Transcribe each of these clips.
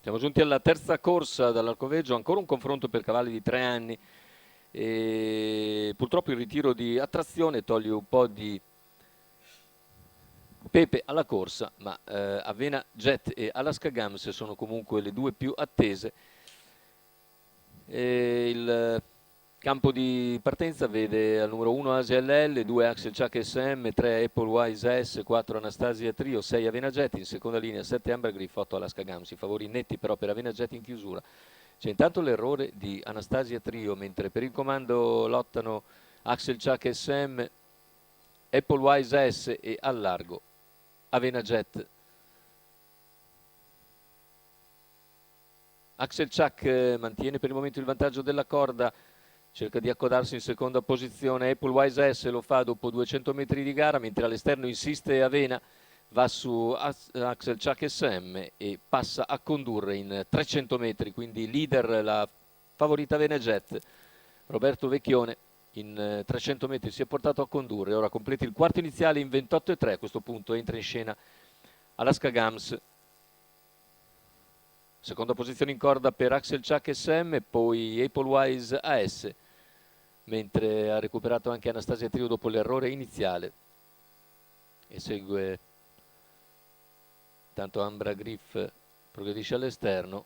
Siamo giunti alla terza corsa dall'Arcoveggio, ancora un confronto per cavalli di 3 anni e purtroppo il ritiro di attrazione toglie un po' di pepe alla corsa, ma Avena Jet e Alaska Gams sono comunque le due più attese. Il campo di partenza vede al numero 1 Asia LL, 2 Axel Chuck SM, 3 Apple Wise S, 4 Anastasia Trio, 6 Avena Jet, in seconda linea 7 Amber Griff, 8 Alaska Gams. I favori netti però per Avena Jet in chiusura. C'è intanto l'errore di Anastasia Trio, mentre per il comando lottano Axel Chuck SM, Apple Wise S e al largo Avena Jet. Axel Chuck mantiene per il momento il vantaggio della corda, cerca di accodarsi in seconda posizione. Apple Wise S lo fa dopo 200 metri di gara, mentre all'esterno insiste Avena, va su Axel Chuck SM e passa a condurre in 300 metri, quindi leader la favorita Avena Jet. Roberto Vecchione in 300 metri si è portato a condurre, ora completi il quarto iniziale in 28,3, a questo punto entra in scena Alaska Gams. Seconda posizione in corda per Axel Chuck SM, poi Applewise AS, mentre ha recuperato anche Anastasia Trio dopo l'errore iniziale. E segue tanto Ambra Griff, progredisce all'esterno,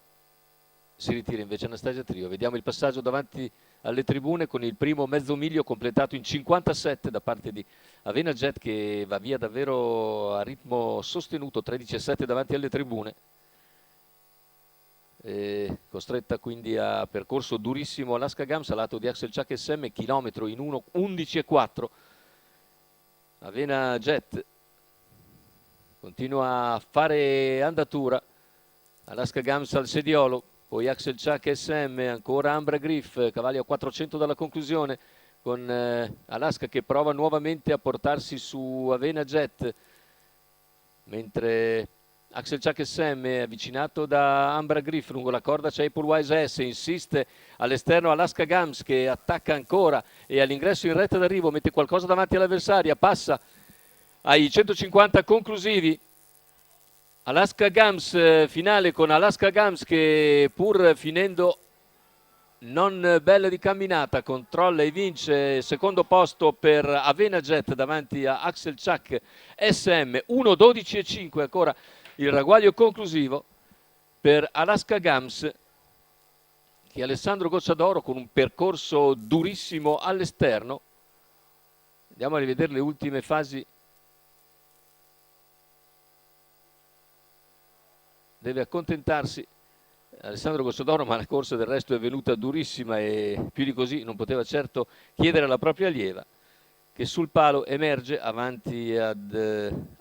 si ritira invece Anastasia Trio. Vediamo il passaggio davanti alle tribune con il primo mezzo miglio completato in 57 da parte di Avena Jet, che va via davvero a ritmo sostenuto, 3,17 davanti alle tribune. Costretta quindi a percorso durissimo Alaska Gams a lato di Axel Chuck SM, chilometro in 1:11,4. Avena Jet continua a fare andatura, Alaska Gams al sediolo, poi Axel Chuck SM, ancora Ambra Griff, cavalli a 400 dalla conclusione, con Alaska che prova nuovamente a portarsi su Avena Jet, mentre Axel Chuck SM è avvicinato da Ambra Griff. Lungo la corda c'è Apple Wise S, insiste all'esterno Alaska Gams che attacca ancora e all'ingresso in retta d'arrivo mette qualcosa davanti all'avversaria, passa ai 150 conclusivi. Alaska Gams finale con Alaska Gams che pur finendo non bella di camminata controlla e vince. Secondo posto per Avena Jet davanti a Axel Chuck SM, 1:12,5 ancora il ragguaglio conclusivo per Alaska Gams, che Alessandro Gocciadoro con un percorso durissimo all'esterno. Andiamo a rivedere le ultime fasi. Deve accontentarsi Alessandro Gocciadoro, ma la corsa del resto è venuta durissima e più di così non poteva certo chiedere alla propria allieva, che sul palo emerge avanti ad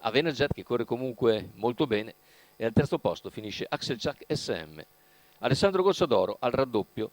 Avena Jet, che corre comunque molto bene, e al terzo posto finisce Axel Chuck SM. Alessandro Gocciadoro al raddoppio